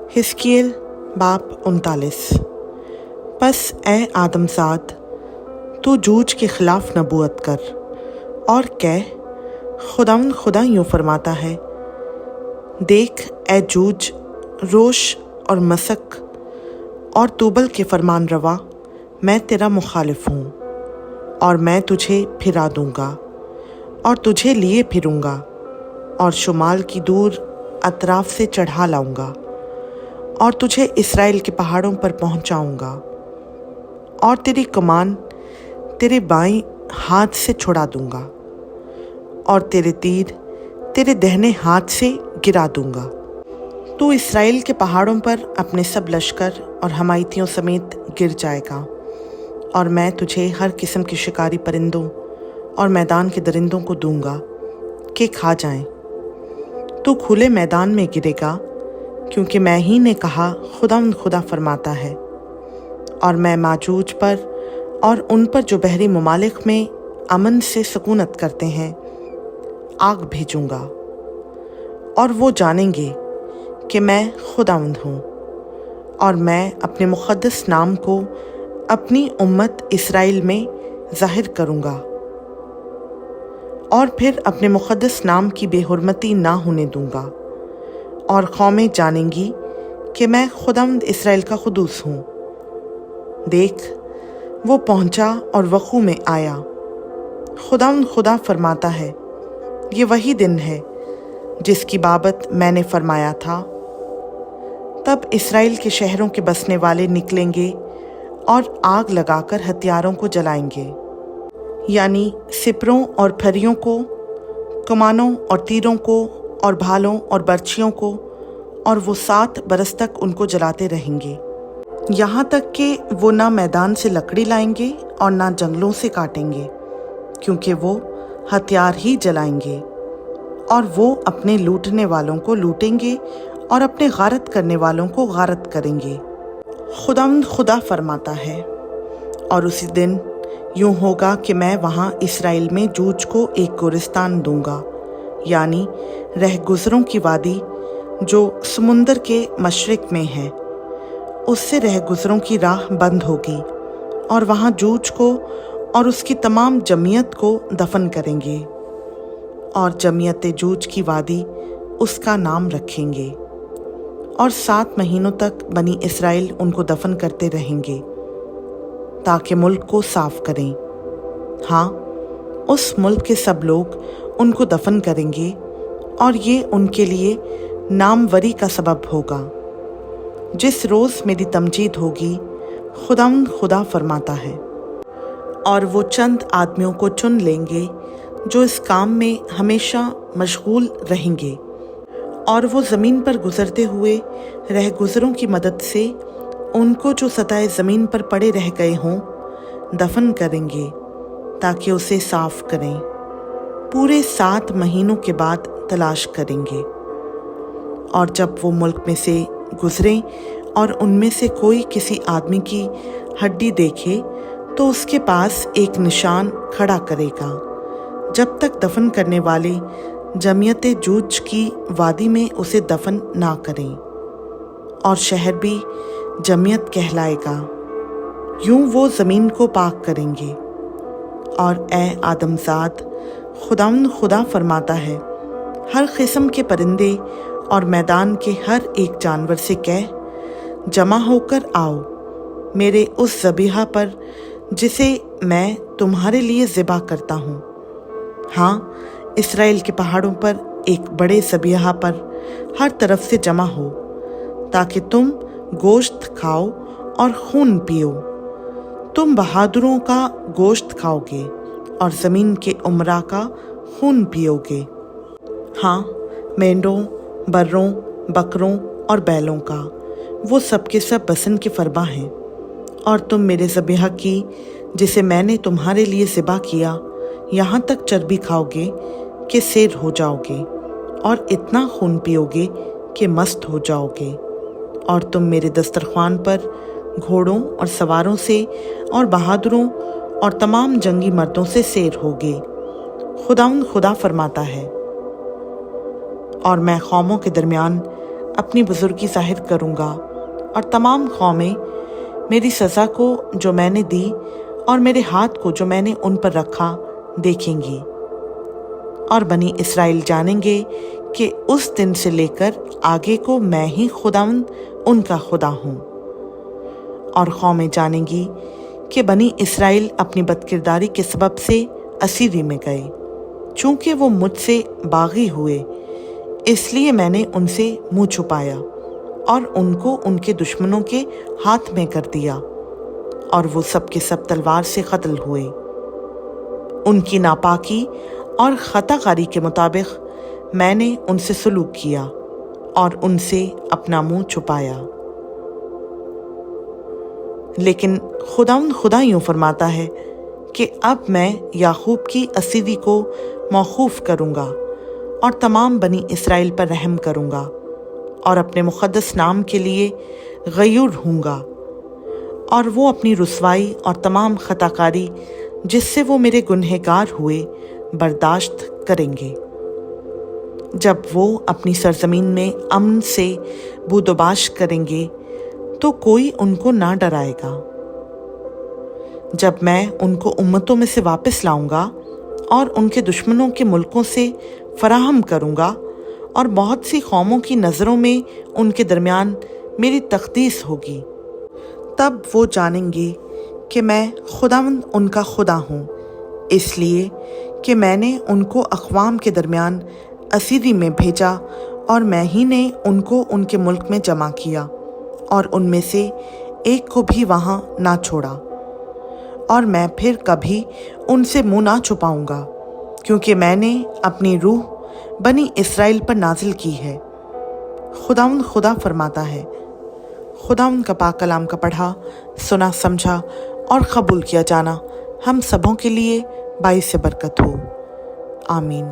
हिस्कियल बाप 39। बस ए आदमजाद, तू जूज के ख़िलाफ़ नबूवत कर और कह, खुदा यूँ फरमाता है, देख ए जूज, रोश और मसक और तूबल के फरमान रवा, मैं तेरा मुखालिफ हूँ और मैं तुझे फिरा दूँगा और तुझे लिए फिरूँगा और शुमाल की दूर अतराफ से चढ़ा लाऊँगा और तुझे इसराइल के पहाड़ों पर पहुँचाऊँगा और तेरी कमान तेरे बाएं हाथ से छुड़ा दूँगा और तेरे तीर तेरे दाहिने हाथ से गिरा दूँगा। तू इसराइल के पहाड़ों पर अपने सब लश्कर और हमायतियों समेत गिर जाएगा और मैं तुझे हर किस्म के शिकारी परिंदों और मैदान के दरिंदों को दूंगा कि खा जाएं। तू खुले मैदान में गिरेगा, क्योंकि मैं ही ने कहा, खुदा फरमाता है। और मैं माजूज पर और उन पर जो बहरी ममालिक में अमन से सकूनत करते हैं आग भेजूंगा, और वो जानेंगे कि मैं खुदावंद हूँ। और मैं अपने मुक़द्दस नाम को अपनी उम्मत इसराइल में ज़ाहिर करूँगा और फिर अपने मुक़द्दस नाम की बेहुरमती ना होने दूँगा, और कौमें जानेंगी कि मैं खुदावंद इसराइल का खुदूस हूँ। देख, वो पहुँचा और वक़ू में आया। खुदा फरमाता है, ये वही दिन है जिसकी बाबत मैंने फरमाया था। तब इसराइल के शहरों के बसने वाले निकलेंगे और आग लगाकर हथियारों को जलाएंगे, यानी सिपरों और फरियों को, कमानों और तीरों को और भालों और बर्छियों को, और वो 7 बरस तक उनको जलाते रहेंगे, यहाँ तक कि वो ना मैदान से लकड़ी लाएंगे और ना जंगलों से काटेंगे, क्योंकि वो हथियार ही जलाएंगे। और वो अपने लूटने वालों को लूटेंगे और अपने गारत करने वालों को गारत करेंगे। खुदा फरमाता है। और उसी दिन यूँ होगा कि मैं वहाँ इसराइल में जूज को एक गोरिस्तान दूंगा, यानी रहगुजरों की वादी जो समुंदर के मशरिक में है। उससे रहगुजरों की राह बंद होगी और वहाँ जूज को और उसकी तमाम जमीयत को दफन करेंगे, और जमीयत जूज की वादी उसका नाम रखेंगे। और 7 महीनों तक बनी इसराइल उनको दफन करते रहेंगे ताकि मुल्क को साफ करें। हाँ, उस मुल्क के सब लोग उनको दफन करेंगे, और ये उनके लिए नामवरी का सबब होगा। जिस रोज़ मेरी तमजीद होगी, खुदा फरमाता है। और वो चंद आदमियों को चुन लेंगे जो इस काम में हमेशा मशगूल रहेंगे, और वो ज़मीन पर गुज़रते हुए रहगुजरों की मदद से उनको जो सताए ज़मीन पर पड़े रह गए हों दफन करेंगे, ताकि उसे साफ़ करें। पूरे 7 महीनों के बाद तलाश करेंगे, और जब वो मुल्क में से गुज़रें और उनमें से कोई किसी आदमी की हड्डी देखे तो उसके पास एक निशान खड़ा करेगा, जब तक दफन करने वाले जमीयत जूज की वादी में उसे दफन ना करें, और शहर भी जमीयत कहलाएगा। यूं वो ज़मीन को पाक करेंगे। और ए आदमजाद, खुदा फरमाता है, हर किस्म के परिंदे और मैदान के हर एक जानवर से कह, जमा होकर आओ मेरे उस ज़बीहा पर जिसे मैं तुम्हारे लिए ज़िबा करता हूँ। हाँ, इसराइल के पहाड़ों पर एक बड़े ज़बीहा पर हर तरफ से जमा हो, ताकि तुम गोश्त खाओ और खून पियो। तुम बहादुरों का गोश्त खाओगे और ज़मीन के उमरा का खून पियोगे। हाँ, मेंढों, बर्रों, बकरों और बैलों का, वो सब के सब बसन के फरमा हैं। और तुम मेरे ज़बीहा की जिसे मैंने तुम्हारे लिए ज़िबा किया, यहाँ तक चर्बी खाओगे कि सैर हो जाओगे, और इतना खून पियोगे कि मस्त हो जाओगे। और तुम मेरे दस्तरख्वान पर घोड़ों और सवारों से और बहादुरों और तमाम जंगी मर्दों से सैर होगे। खुदा फरमाता है। और मैं कौमों के दरमियान अपनी बुजुर्गी जाहिर करूँगा और तमाम कौमें मेरी सज़ा को जो मैंने दी और मेरे हाथ को जो मैंने उन पर रखा देखेंगी। और बनी इस्राएल जानेंगे कि उस दिन से लेकर आगे को मैं ही खुदावंद उनका खुदा हूँ। और कौमें जानेंगी कि बनी इस्राएल अपनी बदकिरदारी के सबब से असीरी में गए। चूँकि वो मुझसे बागी हुए, इसलिए मैंने उनसे मुँह छुपाया और उनको उनके दुश्मनों के हाथ में कर दिया, और वो सब के सब तलवार से कत्ल हुए। उनकी नापाकी और खताकारी के मुताबिक मैंने उनसे सलूक किया और उनसे अपना मुंह छुपाया। लेकिन खुदा यूं फरमाता है कि अब मैं याकूब की असीरी को मौकूफ़ करूँगा और तमाम बनी इस्राएल पर रहम करूँगा और अपने मुक़द्दस नाम के लिए गयूर हूँगा। और वो अपनी रुसवाई और तमाम खताकारी जिससे वो मेरे गुनहगार हुए बर्दाश्त करेंगे। जब वो अपनी सरजमीन में अमन से बूदोबाश करेंगे तो कोई उनको ना डराएगा। जब मैं उनको उम्मतों में से वापस लाऊंगा और उनके दुश्मनों के मुल्कों से फराहम करूंगा और बहुत सी कौमों की नज़रों में उनके दरमियान मेरी तक़दीस होगी, तब वो जानेंगे कि मैं खुदावंद उनका खुदा हूँ, इसलिए कि मैंने उनको अक़वाम के दरमियान असीरी में भेजा और मैं ही ने उनको उनके मुल्क में जमा किया और उनमें से एक को भी वहाँ ना छोड़ा। और मैं फिर कभी उनसे मुँह ना छुपाऊँगा, क्योंकि मैंने अपनी रूह बनी इस्राएल पर नाजिल की है। खुदावंद खुदा फरमाता है। खुदावंद का पाक कलाम का पढ़ा, सुना, समझा और कबूल किया जाना हम सबों के लिए बाइस बरकत हो। आमीन।